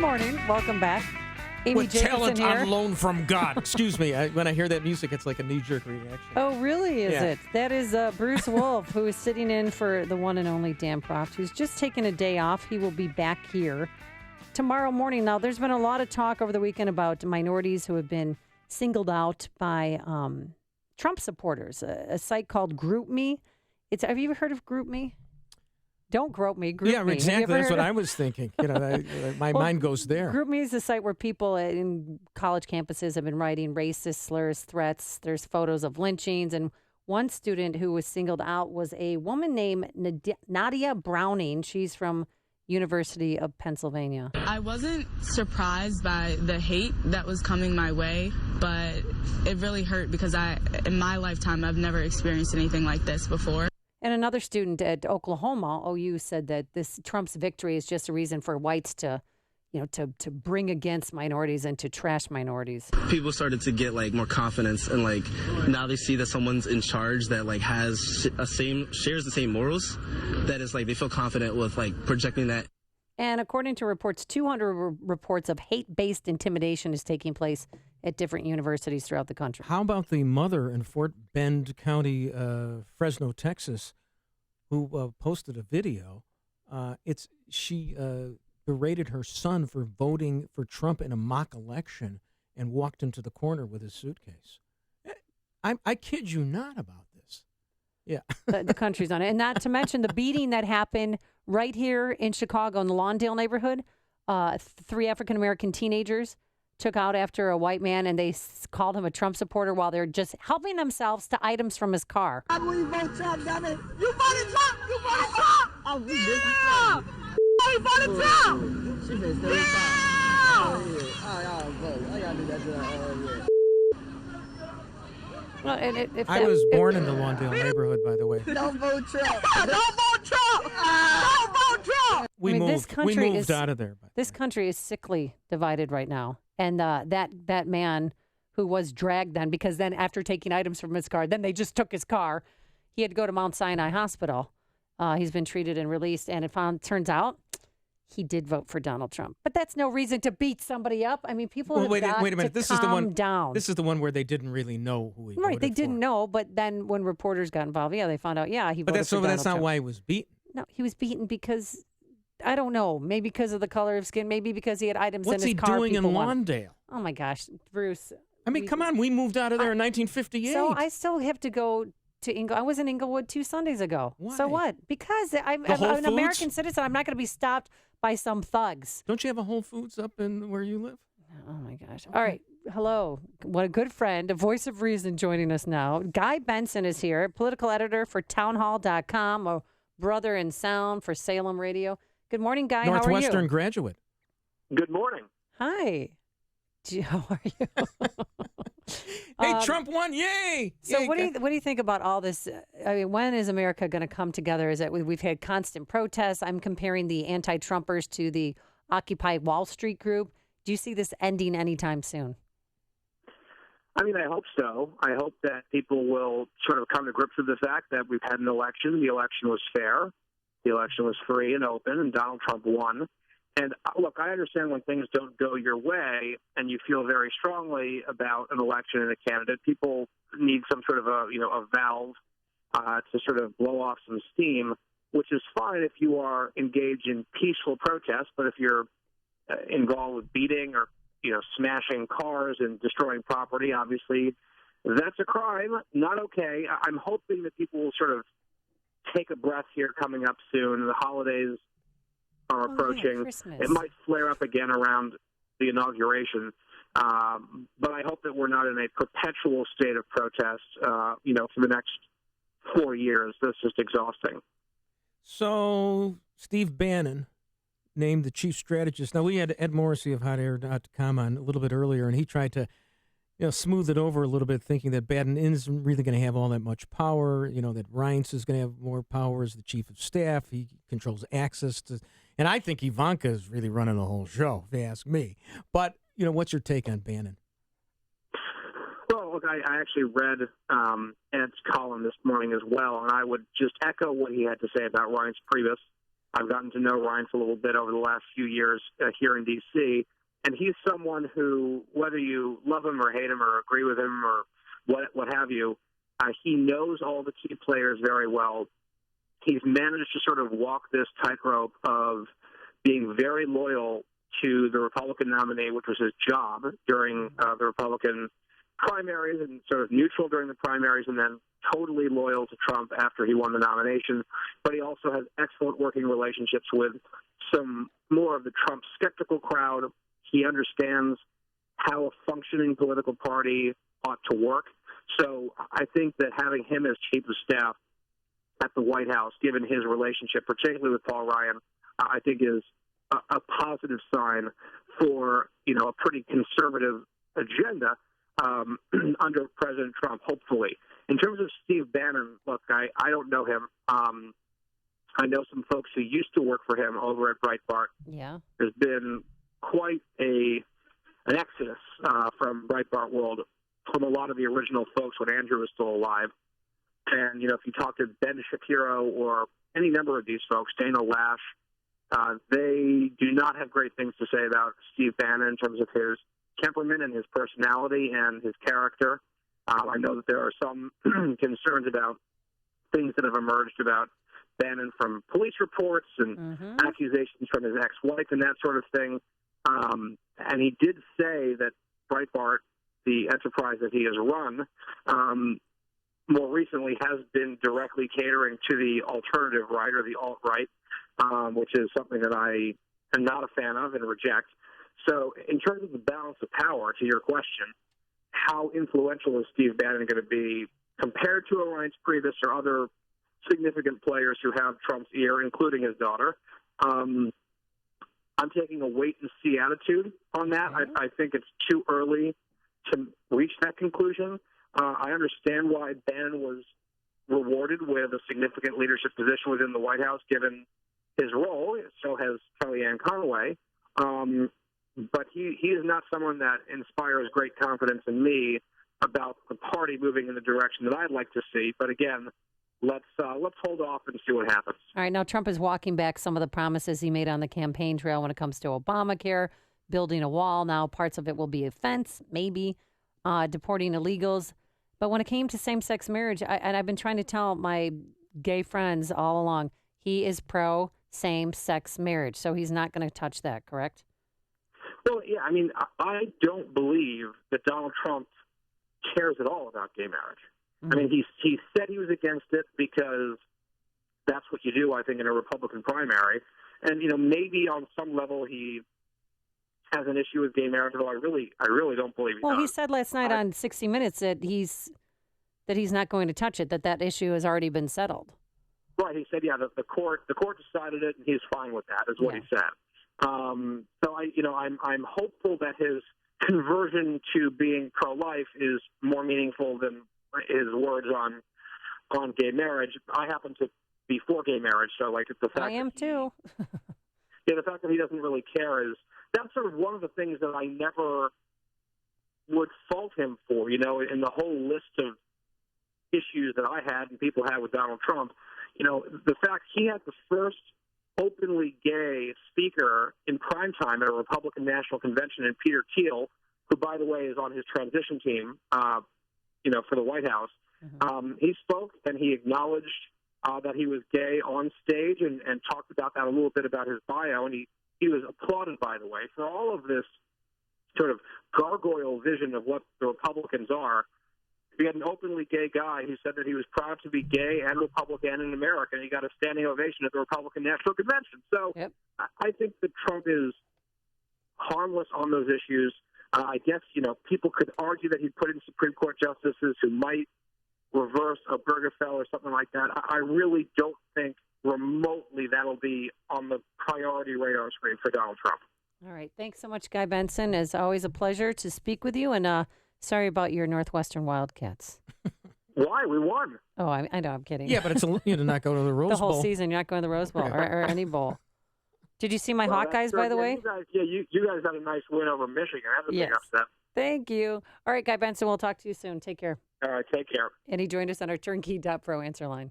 morning. Welcome back. Amy With Jacobson talent here. on loan from God. Excuse me. When I hear that music, it's like a knee-jerk reaction. Oh, really, is Yeah. it? That is Bruce Wolf, who is sitting in for the one and only Dan Proft, who's just taken a day off. He will be back here tomorrow morning. Now, there's been a lot of talk over the weekend about minorities who have been singled out by Trump supporters. A site called GroupMe. Have you ever heard of GroupMe? Don't grope me. GroupMe. Yeah, exactly. That's what I was thinking. My mind goes there. GroupMe is a site where people in college campuses have been writing racist slurs, threats. There's photos of lynchings. And one student who was singled out was a woman named Nadia Browning. She's from University of Pennsylvania. I wasn't surprised by the hate that was coming my way, but it really hurt because in my lifetime, I've never experienced anything like this before. And another student at Oklahoma, OU, said that this Trump's victory is just a reason for whites to bring against minorities and to trash minorities. People started to get more confidence, and now they see that someone's in charge that shares the same morals. That is they feel confident with projecting that. And according to reports, 200 reports of hate-based intimidation is taking place at different universities throughout the country. How about the mother in Fort Bend County, Fresno, Texas, who posted a video? She berated her son for voting for Trump in a mock election and walked him to the corner with his suitcase. I kid you not about this. Yeah. The country's on it. And not to mention the beating that happened right here in Chicago in the Lawndale neighborhood. 3 African-American teenagers took out after a white man, and they called him a Trump supporter while they're just helping themselves to items from his car. How do you vote Trump, damn it? You voted Trump! You voted Trump! Oh, yeah! You voted Trump! She been 35. Oh, yeah. I gotta do that to her. Well, and I was born in the Lawndale neighborhood, by the way. Don't vote Trump! Don't vote Trump! Don't vote Trump! We moved out of there. This country is sickly divided right now. And that man who was dragged then, because then after taking items from his car, then they just took his car. He had to go to Mount Sinai Hospital. He's been treated and released. And turns out he did vote for Donald Trump. But that's no reason to beat somebody up. I mean, people have got wait a minute. to calm down. This is the one where they didn't really know who he voted for. Right, they didn't know. But then when reporters got involved, they found out, he voted for Donald Trump. But that's not why he was beaten. No, he was beaten because, I don't know, maybe because of the color of skin, maybe because he had items in his car. What's he doing in Lawndale? Oh, my gosh, Bruce. I mean, come on. We moved out of there in 1958. So I still have to go to Inglewood. I was in Inglewood 2 Sundays ago. Why? So what? Because I'm an American citizen. I'm not going to be stopped by some thugs. Don't you have a Whole Foods up in where you live? Oh, my gosh. Okay. All right. Hello. What a good friend, a voice of reason joining us now. Guy Benson is here, political editor for townhall.com, a brother in sound for Salem Radio. Good morning, Guy. How are you? Northwestern graduate. Good morning. Hi. How are you? Hey, Trump won! Yay! So Yay. what do you think about all this? I mean, when is America going to come together? Is that we've had constant protests? I'm comparing the anti-Trumpers to the Occupy Wall Street group. Do you see this ending anytime soon? I mean, I hope so. I hope that people will sort of come to grips with the fact that we've had an election. The election was fair. The election was free and open, and Donald Trump won. And look, I understand when things don't go your way and you feel very strongly about an election and a candidate, people need some sort of a valve to sort of blow off some steam, which is fine if you are engaged in peaceful protest. But if you're involved with beating or, smashing cars and destroying property, obviously that's a crime. Not okay. I'm hoping that people will sort of take a breath here coming up soon. The holidays are approaching. It might flare up again around the inauguration, but I hope that we're not in a perpetual state of protest, for the next 4 years. That's just exhausting. So Steve Bannon named the chief strategist. Now, we had Ed Morrissey of HotAir.com on a little bit earlier, and he tried to smooth it over a little bit, thinking that Bannon isn't really going to have all that much power, that Reince is going to have more power as the chief of staff. He controls access to... And I think Ivanka is really running the whole show, if you ask me. But, what's your take on Bannon? Well, look, I actually read Ed's column this morning as well, and I would just echo what he had to say about Reince Priebus. I've gotten to know Ryan for a little bit over the last few years here in D.C., and he's someone who, whether you love him or hate him or agree with him or what have you, he knows all the key players very well. He's managed to sort of walk this tightrope of being very loyal to the Republican nominee, which was his job during the Republican primaries, and sort of neutral during the primaries, and then totally loyal to Trump after he won the nomination. But he also has excellent working relationships with some more of the Trump skeptical crowd. He understands how a functioning political party ought to work. So I think that having him as chief of staff at the White House, given his relationship, particularly with Paul Ryan, I think is a positive sign for, a pretty conservative agenda under President Trump, hopefully. In terms of Steve Bannon, look, I don't know him. I know some folks who used to work for him over at Breitbart. Yeah. There's been quite an exodus from Breitbart world from a lot of the original folks when Andrew was still alive. And, if you talk to Ben Shapiro or any number of these folks, Dana Lash, they do not have great things to say about Steve Bannon in terms of his temperament and his personality and his character. I know that there are some concerns about things that have emerged about Bannon from police reports and accusations from his ex-wife and that sort of thing. And he did say that Breitbart, the enterprise that he has run, more recently has been directly catering to the alternative right or the alt-right, which is something that I am not a fan of and reject. So in terms of the balance of power, to your question, how influential is Steve Bannon going to be compared to Ryan Priebus or other significant players who have Trump's ear, including his daughter? I'm taking a wait-and-see attitude on that. I think it's too early to reach that conclusion. I understand why Bannon was rewarded with a significant leadership position within the White House, given his role. So has Kellyanne Conway. But he is not someone that inspires great confidence in me about the party moving in the direction that I'd like to see. But again, let's hold off and see what happens. All right, now Trump is walking back some of the promises he made on the campaign trail when it comes to Obamacare, building a wall. Now parts of it will be a fence, maybe, deporting illegals. But when it came to same-sex marriage, and I've been trying to tell my gay friends all along, he is pro same-sex marriage, so he's not going to touch that, correct? Well, yeah, I mean, I don't believe that Donald Trump cares at all about gay marriage. I mean, he said he was against it because that's what you do, I think, in a Republican primary. And, maybe on some level he has an issue with gay marriage, although I really don't believe he does. Well, he said last night on 60 Minutes that he's not going to touch it, that issue has already been settled. Right. He said, yeah, the court decided it, and he's fine with that, is what he said. So I'm hopeful that his conversion to being pro-life is more meaningful than his words on gay marriage. I happen to be for gay marriage, so the fact I am too. The fact that he doesn't really care that's sort of one of the things that I never would fault him for. In the whole list of issues that I had and people had with Donald Trump, the fact he had the first openly gay speaker in primetime at a Republican National Convention, and Peter Thiel, who, by the way, is on his transition team, for the White House. He spoke and he acknowledged that he was gay on stage and talked about that a little bit about his bio, and he was applauded, by the way, for all of this sort of gargoyle vision of what the Republicans are. We had an openly gay guy who said that he was proud to be gay and Republican in America, and he got a standing ovation at the Republican National Convention. So I think that Trump is harmless on those issues. I guess, people could argue that he put in Supreme Court justices who might reverse Obergefell or something like that. I really don't think remotely that'll be on the priority radar screen for Donald Trump. All right. Thanks so much, Guy Benson. It's always a pleasure to speak with you, and sorry about your Northwestern Wildcats. Why? We won. Oh, I know. I'm kidding. Yeah, but it's to not go to the Rose Bowl. The whole season, you're not going to the Rose Bowl or any bowl. Did you see my Hawkeyes, by the way? You guys had a nice win over Michigan. That's a big upset. Thank you. All right, Guy Benson, we'll talk to you soon. Take care. All right, take care. And he joined us on our turnkey.pro answer line.